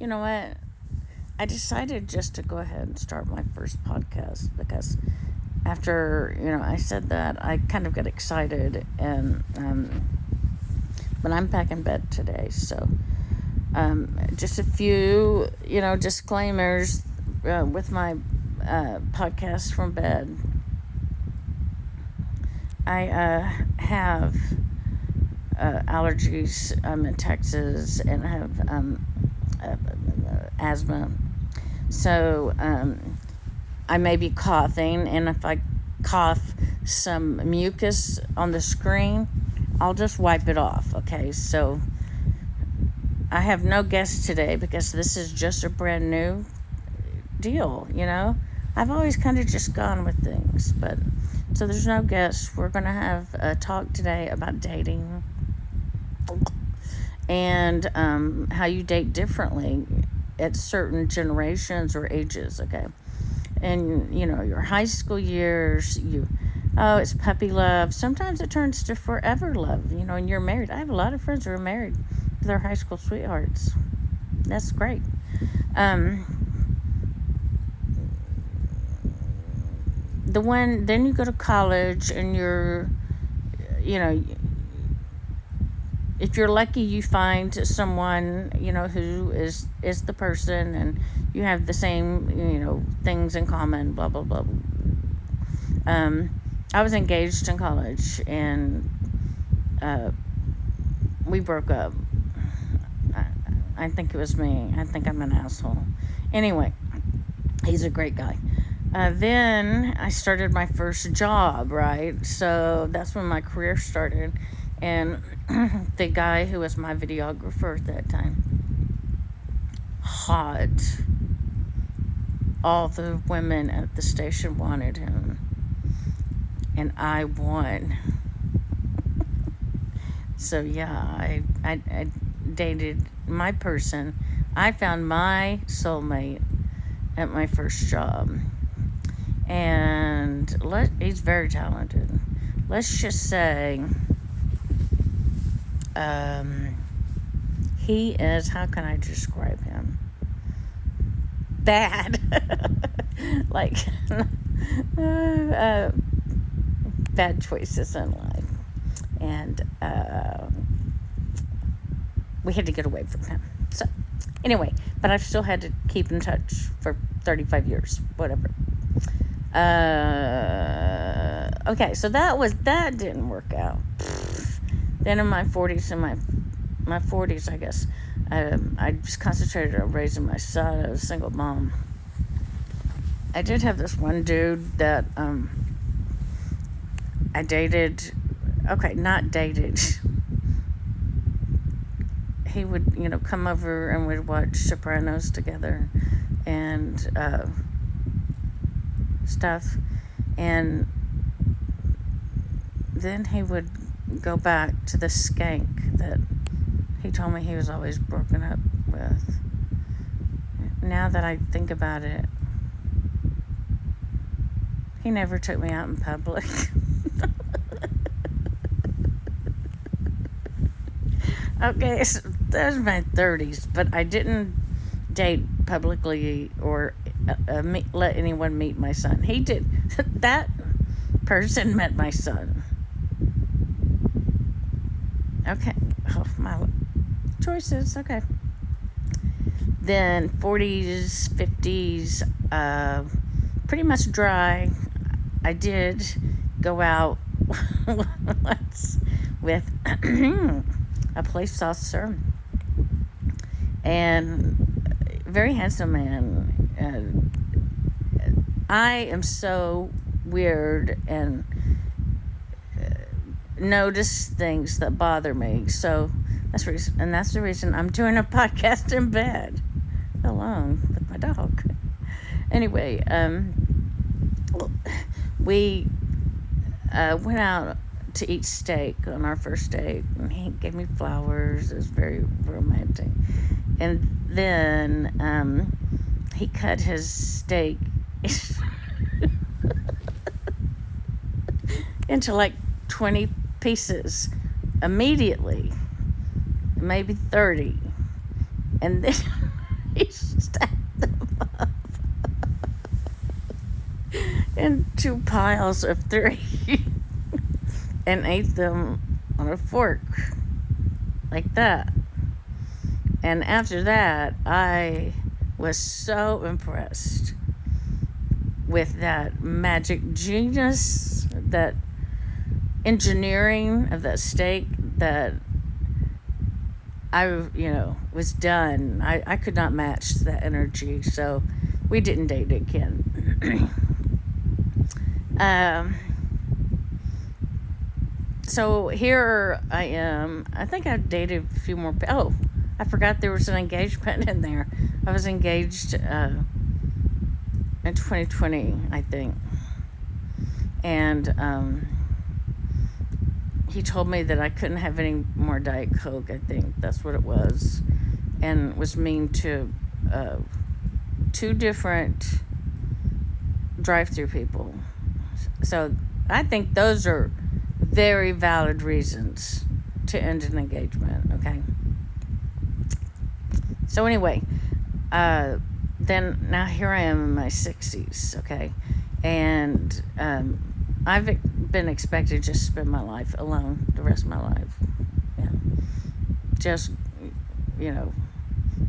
you know what? I decided just to go ahead and start my first podcast because after, I said that, I kind of got excited. And, but I'm back in bed today. So, just a few, disclaimers with my podcast from bed. I have allergies. I'm in Texas, and I have asthma. So I may be coughing, and if I cough some mucus on the screen, I'll just wipe it off, okay? So I have no guests today because this is just a brand new deal, I've always kind of just gone with things, but so there's no guests. We're going to have a talk today about dating and how you date differently at certain generations or ages, okay? And, your high school years, it's puppy love. Sometimes it turns to forever love, and you're married. I have a lot of friends who are married to their high school sweethearts. That's great. Then you go to college and you're, if you're lucky, you find someone, who is the person, and you have the same, things in common, blah, blah, blah. I was engaged in college, and we broke up. I think it was me. I think I'm an asshole. Anyway, he's a great guy. Then I started my first job, right? So that's when my career started. And the guy who was my videographer at that time, hot. All the women at the station wanted him. And I won. So yeah, I dated my person. I found my soulmate at my first job. And he's very talented. Let's just say he is, how can I describe him? Bad. Like bad choices in life. And we had to get away from him. So anyway, but I've still had to keep in touch for 35 years, whatever. Okay, so that didn't work out. Then in my 40s, my 40s, I guess, I just concentrated on raising my son. I was a single mom. I did have this one dude that I dated. Okay, not dated. He would, come over and we'd watch Sopranos together and stuff. And then he would go back to the skank that he told me he was always broken up with. Now that I think about it, he never took me out in public. Okay, so that was my 30s, but I didn't date publicly or let anyone meet my son. He did. That person met my son. Okay. Oh, my choices. Okay. Then 40s, 50s, pretty much dry. I did go out once with a police officer and very handsome man. I am so weird and notice things that bother me. So that's the reason I'm doing a podcast in bed alone with my dog. Anyway, we went out to eat steak on our first date, and he gave me flowers. It was very romantic. And then he cut his steak into like 20 pieces immediately, maybe 30. And then We stacked them up in 2 piles of 3 and ate them on a fork like that. And after that, I was so impressed with that magic genius, that engineering of that steak, that I, was done. I could not match that energy, so we didn't date again. So here I am. I think I've dated a few more. Oh, I forgot there was an engagement in there. I was engaged in 2020, I think. And he told me that I couldn't have any more Diet Coke, I think. That's what it was. And was mean to 2 different drive-through people. So I think those are very valid reasons to end an engagement, okay? So anyway, then now here I am in my 60s, okay? And I've been expected to just spend my life alone the rest of my life. Yeah. Just,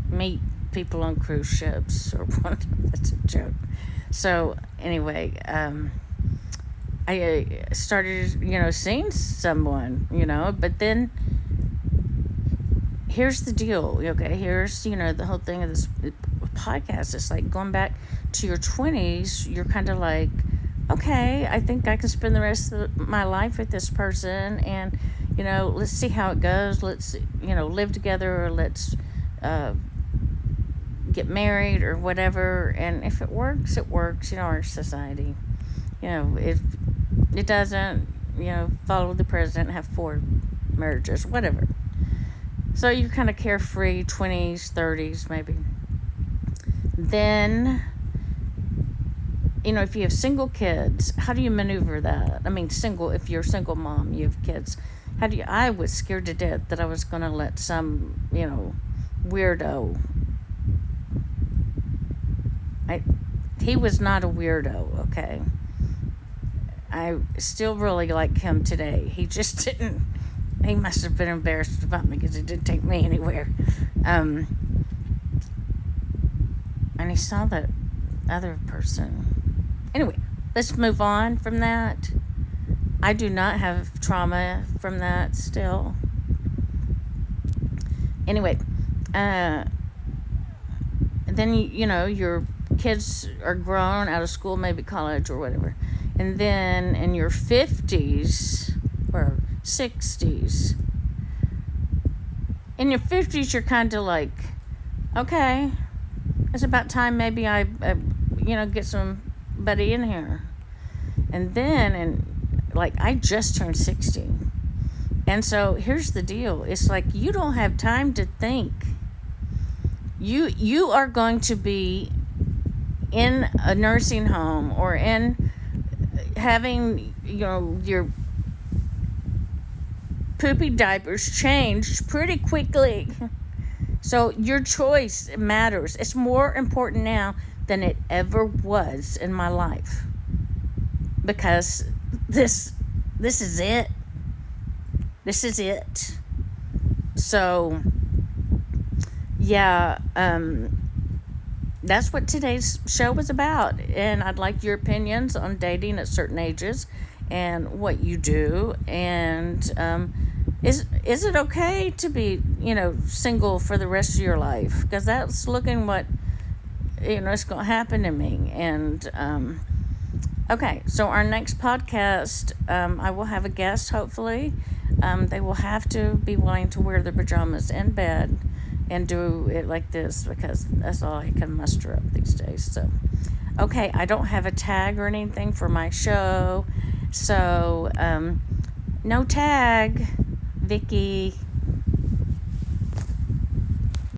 meet people on cruise ships or what. That's a joke. So anyway, I started, seeing someone, but then here's the deal, okay? Here's, the whole thing of this podcast. It's like going back to your 20s, you're kind of like, okay, I think I can spend the rest of my life with this person, and, let's see how it goes. Let's, live together, or let's get married or whatever. And if it works, it works, our society. If it doesn't, follow the president, have 4 marriages, whatever. So you're kind of carefree, 20s, 30s, maybe. Then, if you have single kids, how do you maneuver that? I mean, if you're a single mom, you have kids. I was scared to death that I was going to let some, weirdo. He was not a weirdo, okay? I still really like him today. He just didn't. He must have been embarrassed about me because he didn't take me anywhere. And he saw that other person. Anyway, let's move on from that. I do not have trauma from that still. Anyway, then, your kids are grown, out of school, maybe college or whatever. And then in your 50s or 60s, in your 50s, you're kind of like, okay, it's about time maybe I get somebody in here. And then, I just turned 60. And so here's the deal. It's like you don't have time to think. You are going to be in a nursing home or in having, your poopy diapers changed pretty quickly. So your choice matters. It's more important now than it ever was in my life. Because this is it. This is it. So, yeah, that's what today's show was about. And I'd like your opinions on dating at certain ages and what you do. And is it okay to be, single for the rest of your life? Because that's looking what, it's going to happen to me. And, okay, so our next podcast, I will have a guest, hopefully. They will have to be willing to wear their pajamas in bed and do it like this, because that's all I can muster up these days. So, okay, I don't have a tag or anything for my show, so no tag, Vicki.